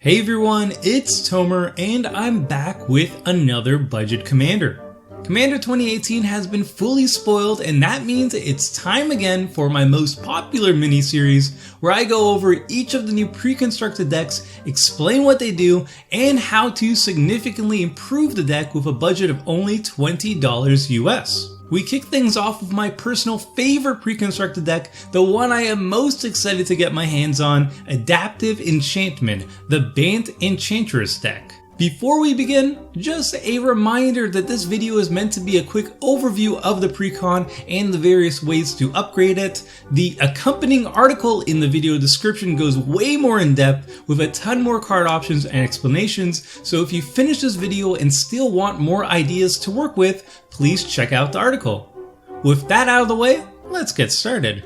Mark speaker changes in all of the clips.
Speaker 1: Hey everyone, it's Tomer, and I'm back with another Budget Commander. Commander 2018 has been fully spoiled, and that means it's time again for my most popular mini-series, where I go over each of the new pre-constructed decks, explain what they do, and how to significantly improve the deck with a budget of only $20 US. We kick things off with my personal favorite pre-constructed deck, the one I am most excited to get my hands on, Adaptive Enchantment, the banned Enchantress deck. Before we begin, just a reminder that this video is meant to be a quick overview of the precon and the various ways to upgrade it. The accompanying article in the video description goes way more in depth with a ton more card options and explanations, so if you finish this video and still want more ideas to work with, please check out the article. With that out of the way, let's get started.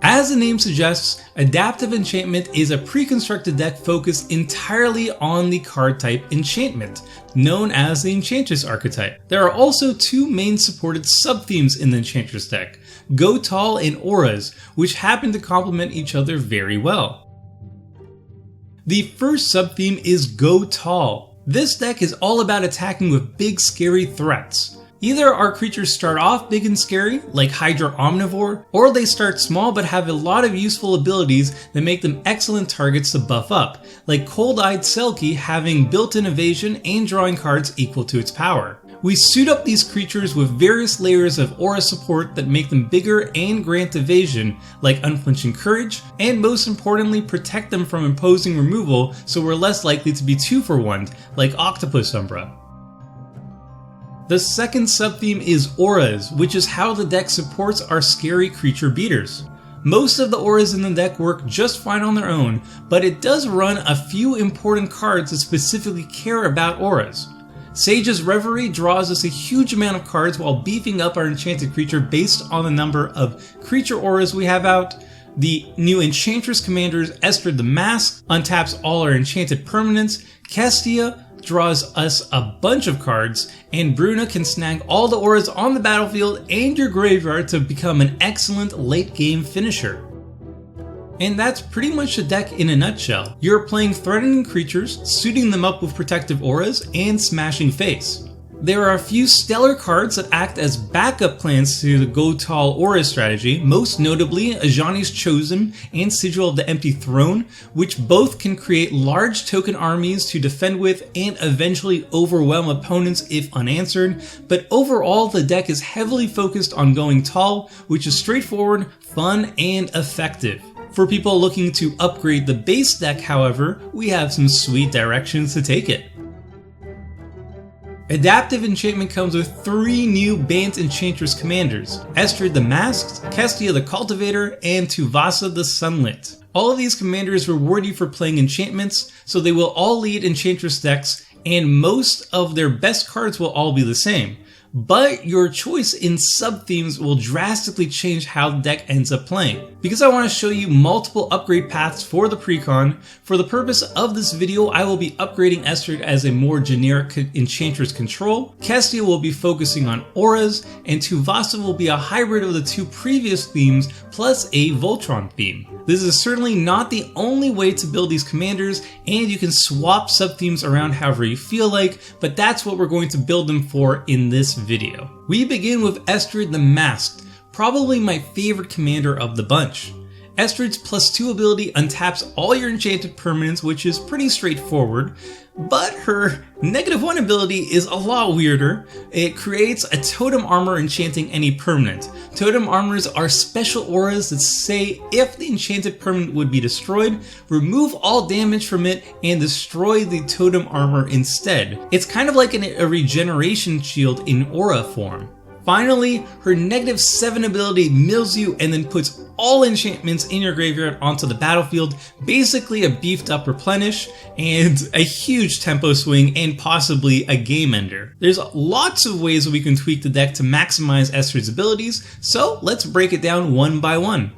Speaker 1: As the name suggests, Adaptive Enchantment is a pre-constructed deck focused entirely on the card type Enchantment, known as the Enchantress archetype. There are also two main supported sub-themes in the Enchantress deck, Go Tall and Auras, which happen to complement each other very well. The first sub-theme is Go Tall. This deck is all about attacking with big scary threats. Either our creatures start off big and scary, like Hydra Omnivore, or they start small but have a lot of useful abilities that make them excellent targets to buff up, like Cold-Eyed Selkie having built-in evasion and drawing cards equal to its power. We suit up these creatures with various layers of aura support that make them bigger and grant evasion, like Unflinching Courage, and most importantly protect them from imposing removal so we're less likely to be 2-for-1'd, like Octopus Umbra. The second sub-theme is Auras, which is how the deck supports our scary creature beaters. Most of the auras in the deck work just fine on their own, but it does run a few important cards that specifically care about auras. Sage's Reverie draws us a huge amount of cards while beefing up our enchanted creature based on the number of creature auras we have out. The new Enchantress Commander's ESTRID the Mask untaps all our enchanted permanents. Kestia draws us a bunch of cards, and Bruna can snag all the auras on the battlefield and your graveyard to become an excellent late game finisher. And that's pretty much the deck in a nutshell. You're playing threatening creatures, suiting them up with protective auras, and smashing face. There are a few stellar cards that act as backup plans to the Go Tall Aura strategy, most notably Ajani's Chosen and Sigil of the Empty Throne, which both can create large token armies to defend with and eventually overwhelm opponents if unanswered, but overall the deck is heavily focused on going tall, which is straightforward, fun, and effective. For people looking to upgrade the base deck, however, we have some sweet directions to take it. Adaptive Enchantment comes with 3 new banned Enchantress commanders, ESTRID the Masked, Kestia the Cultivator, and Tuvasa the Sunlit. All of these commanders reward you for playing enchantments, so they will all lead Enchantress decks, and most of their best cards will all be the same. But your choice in sub-themes will drastically change how the deck ends up playing. Because I want to show you multiple upgrade paths for the precon, for the purpose of this video I will be upgrading ESTRID as a more generic Enchantress control, Kestia will be focusing on auras, and Tuvasa will be a hybrid of the 2 previous themes plus a Voltron theme. This is certainly not the only way to build these commanders, and you can swap sub-themes around however you feel like, but that's what we're going to build them for in this video. We begin with ESTRID the Masked, probably my favorite commander of the bunch. ESTRID's +2 ability untaps all your enchanted permanents, which is pretty straightforward, but her -1 ability is a lot weirder. It creates a totem armor enchanting any permanent. Totem armors are special auras that say if the enchanted permanent would be destroyed, remove all damage from it and destroy the totem armor instead. It's kind of like a regeneration shield in aura form. Finally, her -7 ability mills you and then puts all enchantments in your graveyard onto the battlefield, basically a beefed up replenish and a huge tempo swing and possibly a game ender. There's lots of ways that we can tweak the deck to maximize ESTRID's abilities, so let's break it down one by one.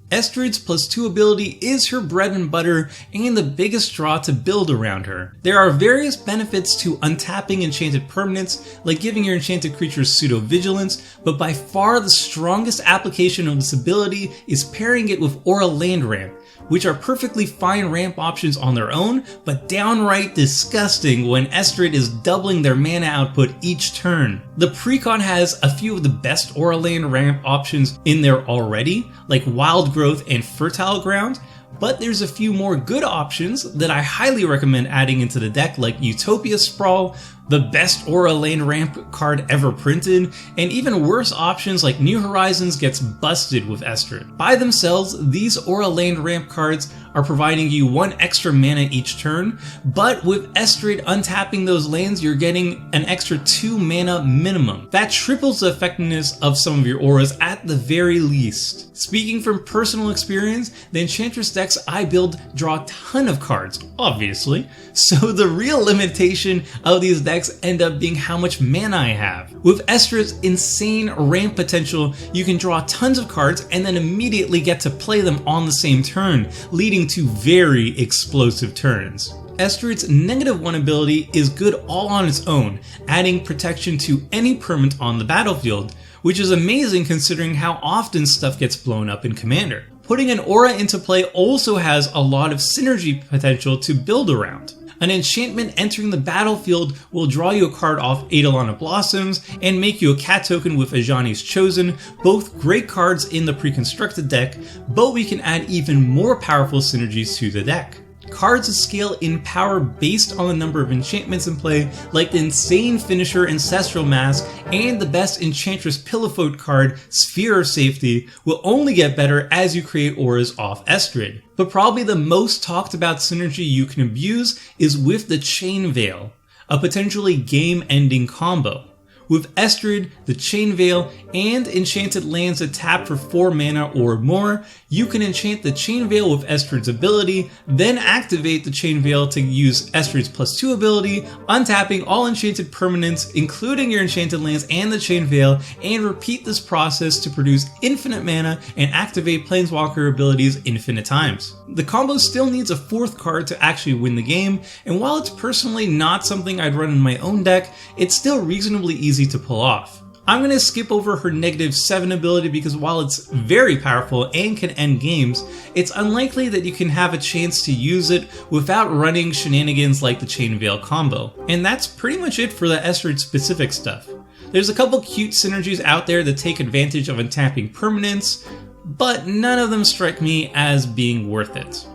Speaker 1: ESTRID's +2 ability is her bread and butter and the biggest draw to build around her. There are various benefits to untapping enchanted permanents, like giving your enchanted creatures pseudo-vigilance, but by far the strongest application of this ability is pairing it with Aura Land Ramp, which are perfectly fine ramp options on their own, but downright disgusting when ESTRID is doubling their mana output each turn. The Precon has a few of the best Aura Land ramp options in there already, like Wild Growth and Fertile Ground, but there's a few more good options that I highly recommend adding into the deck, like Utopia Sprawl, the best Aura Lane ramp card ever printed, and even worse options like New Horizons gets busted with ESTRID. By themselves, these Aura Lane ramp cards are providing you 1 extra mana each turn, but with ESTRID untapping those lands, you're getting an extra 2 mana minimum. That triples the effectiveness of some of your auras at the very least. Speaking from personal experience, the Enchantress decks I build draw a ton of cards, obviously, so the real limitation of these decks end up being how much mana I have. With ESTRID's insane ramp potential, you can draw tons of cards and then immediately get to play them on the same turn, leading to very explosive turns. ESTRID's -1 ability is good all on its own, adding protection to any permanent on the battlefield, which is amazing considering how often stuff gets blown up in Commander. Putting an aura into play also has a lot of synergy potential to build around. An enchantment entering the battlefield will draw you a card off Eidolon of Blossoms and make you a cat token with Ajani's Chosen, both great cards in the pre-constructed deck, but we can add even more powerful synergies to the deck. Cards scale in power based on the number of enchantments in play, like the insane finisher Ancestral Mask and the best Enchantress Pillowfoot card, Sphere of Safety, will only get better as you create auras off ESTRID. But probably the most talked about synergy you can abuse is with the Chain Veil, a potentially game-ending combo. With ESTRID, the Chain Veil, and enchanted lands that tap for 4 mana or more, you can enchant the Chain Veil with ESTRID's ability, then activate the Chain Veil to use ESTRID's +2 ability, untapping all enchanted permanents, including your enchanted lands and the Chain Veil, and repeat this process to produce infinite mana and activate Planeswalker abilities infinite times. The combo still needs a 4th card to actually win the game, and while it's personally not something I'd run in my own deck, it's still reasonably easy to pull off. I'm going to skip over her -7 ability because while it's very powerful and can end games, it's unlikely that you can have a chance to use it without running shenanigans like the Chain Veil combo. And that's pretty much it for the ESTRID specific stuff. There's a couple cute synergies out there that take advantage of untapping permanents, but none of them strike me as being worth it.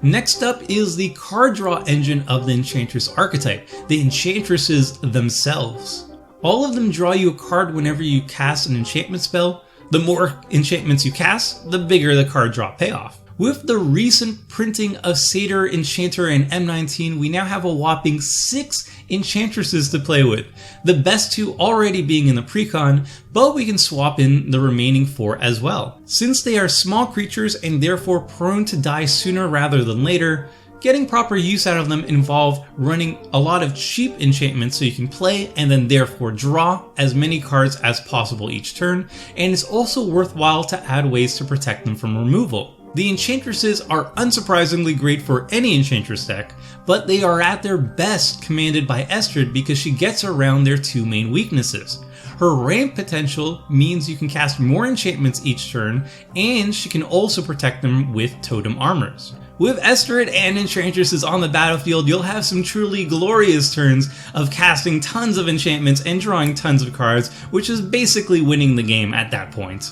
Speaker 1: Next up is the card draw engine of the Enchantress archetype, the Enchantresses themselves. All of them draw you a card whenever you cast an enchantment spell. The more enchantments you cast, the bigger the card draw payoff. With the recent printing of Satyr, Enchanter, and M19, we now have a whopping 6 Enchantresses to play with, the best 2 already being in the precon, but we can swap in the remaining 4 as well. Since they are small creatures and therefore prone to die sooner rather than later, getting proper use out of them involve running a lot of cheap enchantments so you can play and then therefore draw as many cards as possible each turn, and it's also worthwhile to add ways to protect them from removal. The Enchantresses are unsurprisingly great for any Enchantress deck, but they are at their best commanded by ESTRID because she gets around their 2 main weaknesses. Her ramp potential means you can cast more enchantments each turn, and she can also protect them with totem armors. With ESTRID and Enchantresses on the battlefield, you'll have some truly glorious turns of casting tons of enchantments and drawing tons of cards, which is basically winning the game at that point.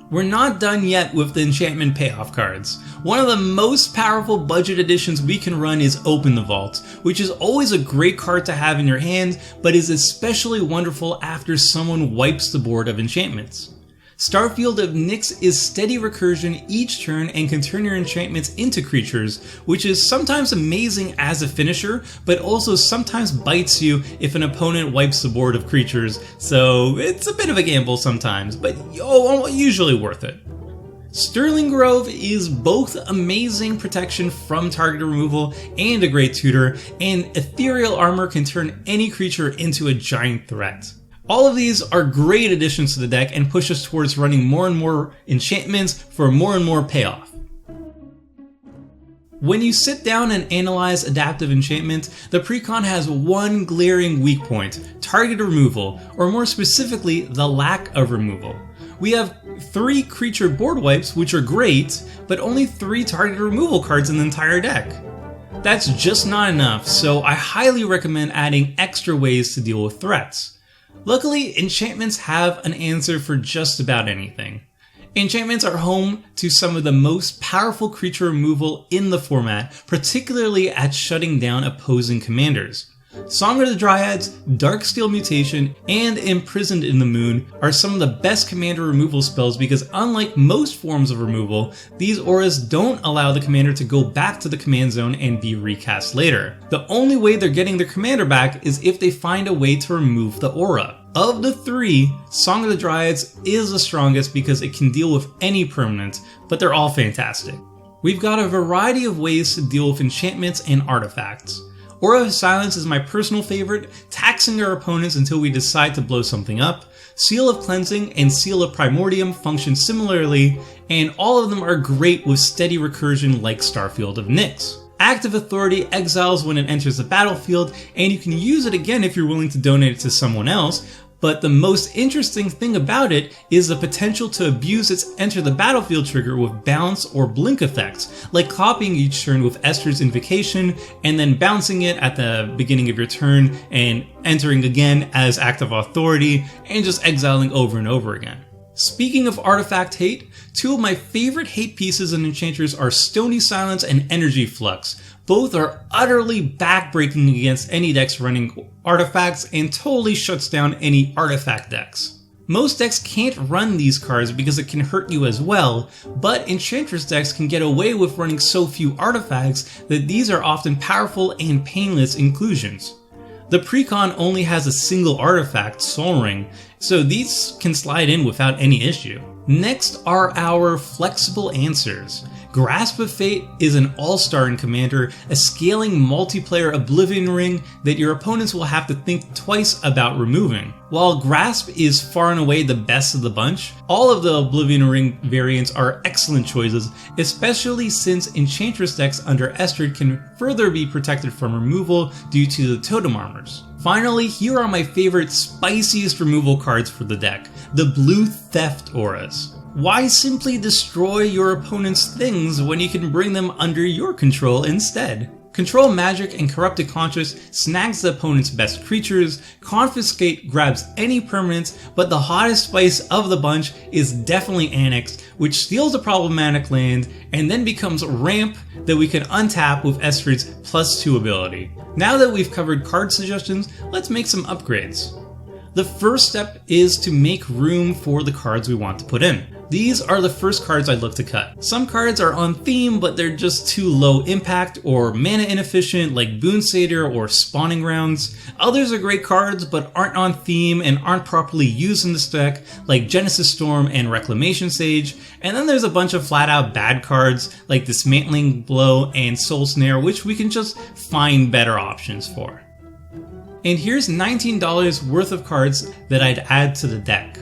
Speaker 1: We're not done yet with the enchantment payoff cards. One of the most powerful budget additions we can run is Open the Vault, which is always a great card to have in your hand, but is especially wonderful after someone wipes the board of enchantments. Starfield of Nyx is steady recursion each turn and can turn your enchantments into creatures, which is sometimes amazing as a finisher, but also sometimes bites you if an opponent wipes the board of creatures, so it's a bit of a gamble sometimes, but usually worth it. Sterling Grove is both amazing protection from target removal and a great tutor, and Ethereal Armor can turn any creature into a giant threat. All of these are great additions to the deck and push us towards running more and more enchantments for more and more payoff. When you sit down and analyze Adaptive Enchantment, the precon has one glaring weak point: target removal, or more specifically, the lack of removal. We have 3 creature board wipes, which are great, but only 3 target removal cards in the entire deck. That's just not enough, so I highly recommend adding extra ways to deal with threats. Luckily, enchantments have an answer for just about anything. Enchantments are home to some of the most powerful creature removal in the format, particularly at shutting down opposing commanders. Song of the Dryads, Darksteel Mutation, and Imprisoned in the Moon are some of the best commander removal spells because unlike most forms of removal, these auras don't allow the commander to go back to the command zone and be recast later. The only way they're getting their commander back is if they find a way to remove the aura. Of the 3, Song of the Dryads is the strongest because it can deal with any permanent, but they're all fantastic. We've got a variety of ways to deal with enchantments and artifacts. Aura of Silence is my personal favorite, taxing our opponents until we decide to blow something up. Seal of Cleansing and Seal of Primordium function similarly, and all of them are great with steady recursion like Starfield of Nyx. Active Authority exiles when it enters the battlefield, and you can use it again if you're willing to donate it to someone else, but the most interesting thing about it is the potential to abuse its enter the battlefield trigger with bounce or blink effects, like copying each turn with ESTRID's Invocation, and then bouncing it at the beginning of your turn, and entering again as Active Authority, and just exiling over and over again. Speaking of artifact hate, 2 of my favorite hate pieces in Enchantress are Stony Silence and Energy Flux. Both are utterly backbreaking against any decks running artifacts and totally shuts down any artifact decks. Most decks can't run these cards because it can hurt you as well, but Enchantress decks can get away with running so few artifacts that these are often powerful and painless inclusions. The precon only has a single artifact, Sol Ring, so these can slide in without any issue. Next are our flexible answers. Grasp of Fate is an all-star in Commander, a scaling multiplayer Oblivion Ring that your opponents will have to think twice about removing. While Grasp is far and away the best of the bunch, all of the Oblivion Ring variants are excellent choices, especially since Enchantress decks under ESTRID can further be protected from removal due to the totem armors. Finally, here are my favorite spiciest removal cards for the deck, the Blue Theft Auras. Why simply destroy your opponent's things when you can bring them under your control instead? Control Magic and Corrupted Conscience snags the opponent's best creatures, Confiscate grabs any permanents, but the hottest spice of the bunch is definitely Annexed, which steals a problematic land and then becomes Ramp that we can untap with ESTRID's +2 ability. Now that we've covered card suggestions, let's make some upgrades. The first step is to make room for the cards we want to put in. These are the first cards I'd look to cut. Some cards are on theme, but they're just too low impact or mana inefficient, like Boon Satyr or Spawning Grounds. Others are great cards, but aren't on theme and aren't properly used in this deck, like Genesis Storm and Reclamation Sage. And then there's a bunch of flat out bad cards, like Dismantling Blow and Soul Snare, which we can just find better options for. And here's $19 worth of cards that I'd add to the deck.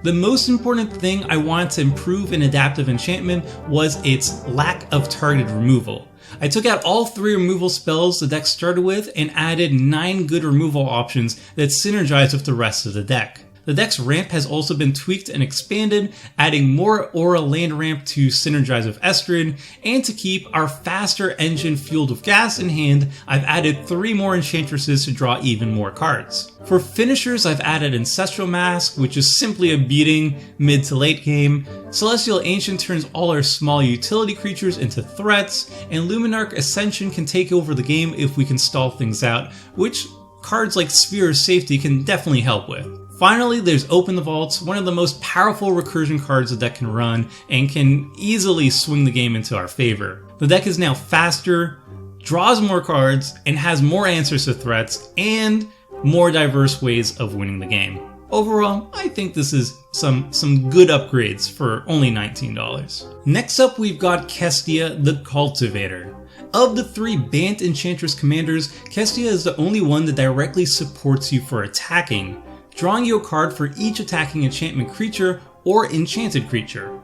Speaker 1: The most important thing I wanted to improve in Adaptive Enchantment was its lack of targeted removal. I took out all 3 removal spells the deck started with and added 9 good removal options that synergize with the rest of the deck. The deck's ramp has also been tweaked and expanded, adding more aura land ramp to synergize with ESTRID, and to keep our faster engine fueled with gas in hand, I've added 3 more Enchantresses to draw even more cards. For finishers, I've added Ancestral Mask, which is simply a beating mid to late game. Celestial Ancient turns all our small utility creatures into threats, and Luminarch Ascension can take over the game if we can stall things out, which cards like Sphere of Safety can definitely help with. Finally, there's Open the Vaults, one of the most powerful recursion cards the deck can run, and can easily swing the game into our favor. The deck is now faster, draws more cards, and has more answers to threats, and more diverse ways of winning the game. Overall, I think this is some good upgrades for only $19. Next up, we've got Kestia the Cultivator. Of the 3 Bant Enchantress commanders, Kestia is the only one that directly supports you for attacking, drawing you a card for each attacking enchantment creature or enchanted creature.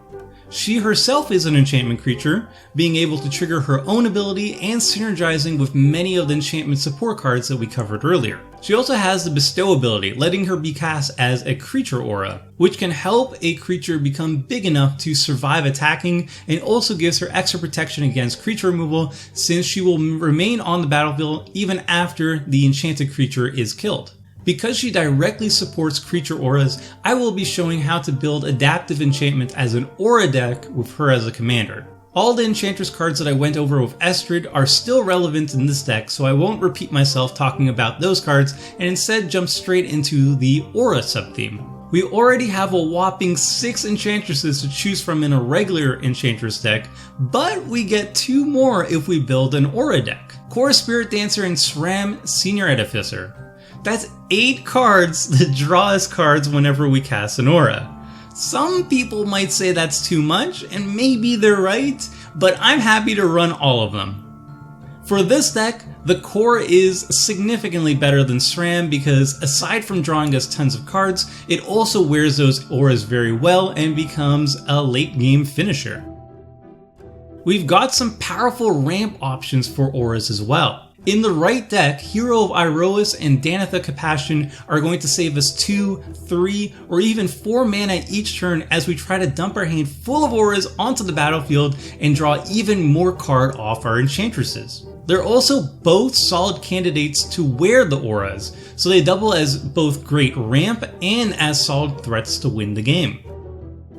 Speaker 1: She herself is an enchantment creature, being able to trigger her own ability and synergizing with many of the enchantment support cards that we covered earlier. She also has the Bestow ability, letting her be cast as a creature aura, which can help a creature become big enough to survive attacking, and also gives her extra protection against creature removal since she will remain on the battlefield even after the enchanted creature is killed. Because she directly supports creature auras, I will be showing how to build adaptive enchantment as an aura deck with her as a commander. All the Enchantress cards that I went over with ESTRID are still relevant in this deck, so I won't repeat myself talking about those cards and instead jump straight into the aura subtheme. We already have a whopping 6 Enchantresses to choose from in a regular Enchantress deck, but we get 2 more if we build an aura deck. Core Spirit Dancer and SRAM Senior Artificer. That's 8 cards that draw us cards whenever we cast an aura. Some people might say that's too much, and maybe they're right, but I'm happy to run all of them. For this deck, the core is significantly better than SRAM because aside from drawing us tons of cards, it also wears those auras very well and becomes a late game finisher. We've got some powerful ramp options for auras as well. In the right deck, Hero of Iroas and Danitha Compassion are going to save us 2, 3, or even 4 mana each turn as we try to dump our hand full of auras onto the battlefield and draw even more card off our Enchantresses. They're also both solid candidates to wear the auras, so they double as both great ramp and as solid threats to win the game.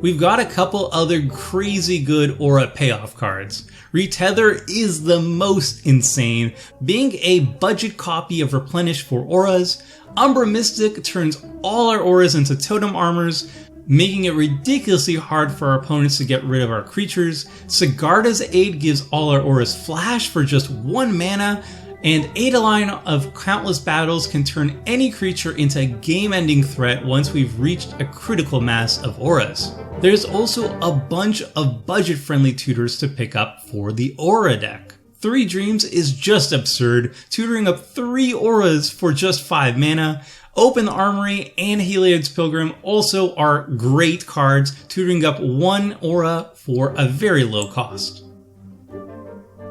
Speaker 1: We've got a couple other crazy good aura payoff cards. Retether is the most insane, being a budget copy of Replenish for auras. Umbra Mystic turns all our auras into totem armors, making it ridiculously hard for our opponents to get rid of our creatures. Sigarda's Aid gives all our auras flash for just 1 mana, and Edaline of Countless Battles can turn any creature into a game-ending threat once we've reached a critical mass of auras. There's also a bunch of budget-friendly tutors to pick up for the aura deck. 3 Dreams is just absurd, tutoring up 3 auras for just 5 mana. Open Armory and Heliod's Pilgrim also are great cards, tutoring up 1 aura for a very low cost.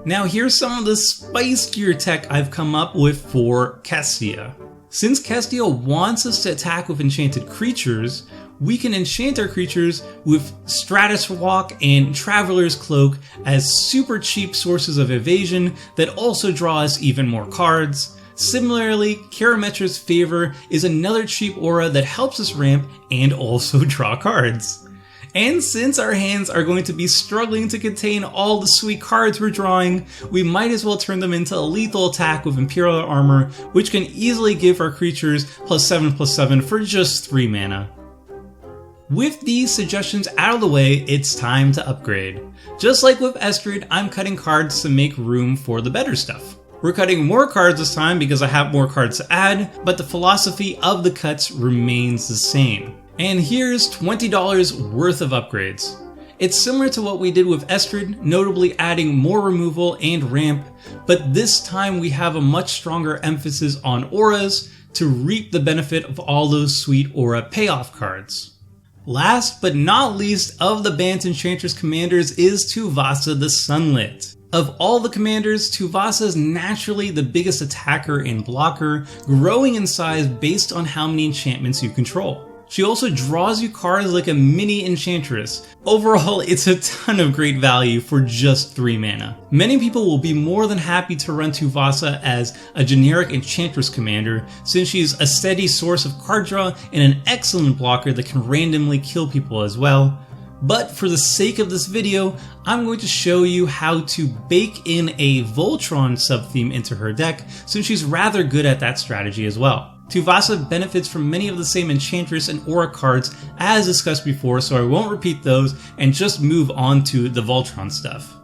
Speaker 1: Now here's some of the spicier tech I've come up with for Kestia. Since Kestia wants us to attack with enchanted creatures, we can enchant our creatures with Stratus Walk and Traveler's Cloak as super cheap sources of evasion that also draw us even more cards. Similarly, Karametra's Favor is another cheap aura that helps us ramp and also draw cards. And since our hands are going to be struggling to contain all the sweet cards we're drawing, we might as well turn them into a lethal attack with Imperial Armor, which can easily give our creatures +7/+7 for just 3 mana. With these suggestions out of the way, it's time to upgrade. Just like with ESTRID, I'm cutting cards to make room for the better stuff. We're cutting more cards this time because I have more cards to add, but the philosophy of the cuts remains the same. And here's $20 worth of upgrades. It's similar to what we did with ESTRID, notably adding more removal and ramp, but this time we have a much stronger emphasis on auras to reap the benefit of all those sweet aura payoff cards. Last but not least of the Bant Enchantress commanders is Tuvasa the Sunlit. Of all the commanders, Tuvasa is naturally the biggest attacker and blocker, growing in size based on how many enchantments you control. She also draws you cards like a mini Enchantress. Overall, it's a ton of great value for just 3 mana. Many people will be more than happy to run Tuvasa as a generic Enchantress commander, since she's a steady source of card draw and an excellent blocker that can randomly kill people as well. But for the sake of this video, I'm going to show you how to bake in a Voltron subtheme into her deck, since she's rather good at that strategy as well. Tuvasa benefits from many of the same Enchantress and Aura cards as discussed before, so I won't repeat those and just move on to the Voltron stuff.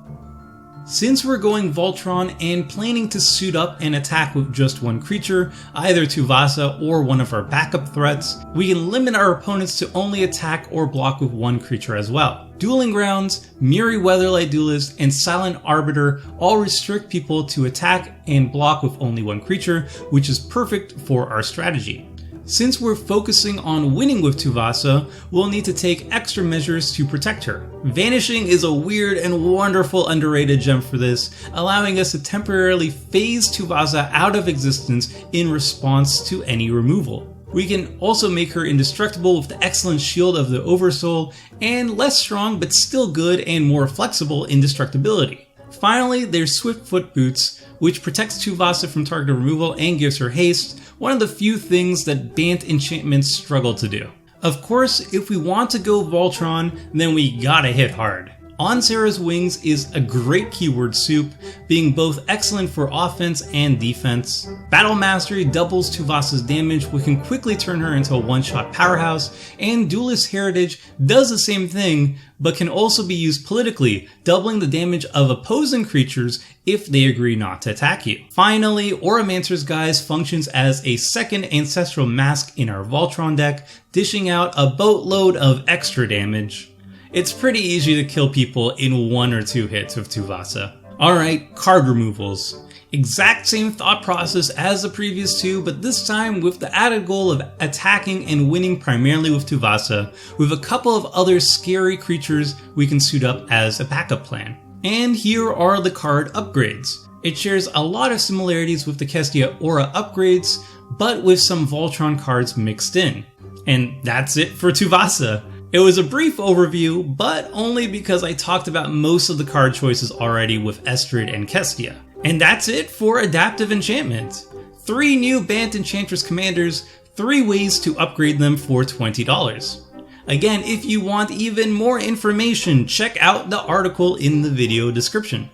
Speaker 1: Since we're going Voltron and planning to suit up and attack with just 1 creature, either Tuvasa or one of our backup threats, we can limit our opponents to only attack or block with 1 creature as well. Dueling Grounds, Miri Weatherlight Duelist, and Silent Arbiter all restrict people to attack and block with only 1 creature, which is perfect for our strategy. Since we're focusing on winning with Tuvasa, we'll need to take extra measures to protect her. Vanishing is a weird and wonderful underrated gem for this, allowing us to temporarily phase Tuvasa out of existence in response to any removal. We can also make her indestructible with the excellent shield of the Oversoul, and less strong but still good and more flexible indestructibility. Finally, there's Swift Foot Boots, which protects Tuvasa from target removal and gives her haste, one of the few things that Bant enchantments struggle to do. Of course, if we want to go Voltron, then we gotta hit hard. On Sarah's Wings is a great keyword soup, being both excellent for offense and defense. Battle Mastery doubles Tuvasa's damage, which can quickly turn her into a one-shot powerhouse, and Duelist Heritage does the same thing, but can also be used politically, doubling the damage of opposing creatures if they agree not to attack you. Finally, Auramancer's Guise functions as a second Ancestral Mask in our Voltron deck, dishing out a boatload of extra damage. It's pretty easy to kill people in 1 or 2 hits with Tuvasa. Alright, card removals. Exact same thought process as the previous two, but this time with the added goal of attacking and winning primarily with Tuvasa, with a couple of other scary creatures we can suit up as a backup plan. And here are the card upgrades. It shares a lot of similarities with the Kestia Aura upgrades, but with some Voltron cards mixed in. And that's it for Tuvasa. It was a brief overview, but only because I talked about most of the card choices already with ESTRID and Kestia. And that's it for Adaptive Enchantment. 3 new Bant Enchantress commanders, 3 ways to upgrade them for $20. Again, if you want even more information, check out the article in the video description.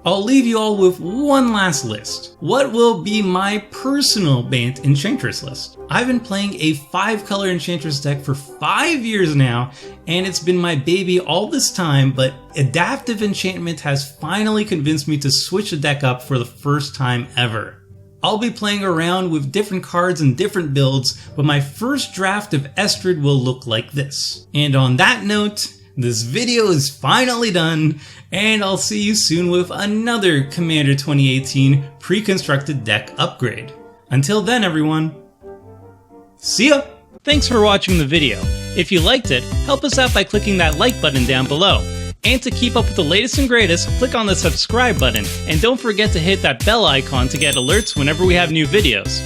Speaker 1: I'll leave you all with one last list. What will be my personal Bant Enchantress list? I've been playing a 5-color Enchantress deck for 5 years now, and it's been my baby all this time, but Adaptive Enchantment has finally convinced me to switch the deck up for the first time ever. I'll be playing around with different cards and different builds, but my first draft of ESTRID will look like this. And on that note, this video is finally done, and I'll see you soon with another Commander 2018 pre-constructed deck upgrade. Until then, everyone, see ya! Thanks for watching the video. If you liked it, help us out by clicking that like button down below. And to keep up with the latest and greatest, click on the subscribe button, and don't forget to hit that bell icon to get alerts whenever we have new videos.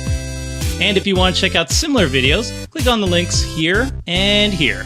Speaker 1: And if you want to check out similar videos, click on the links here and here.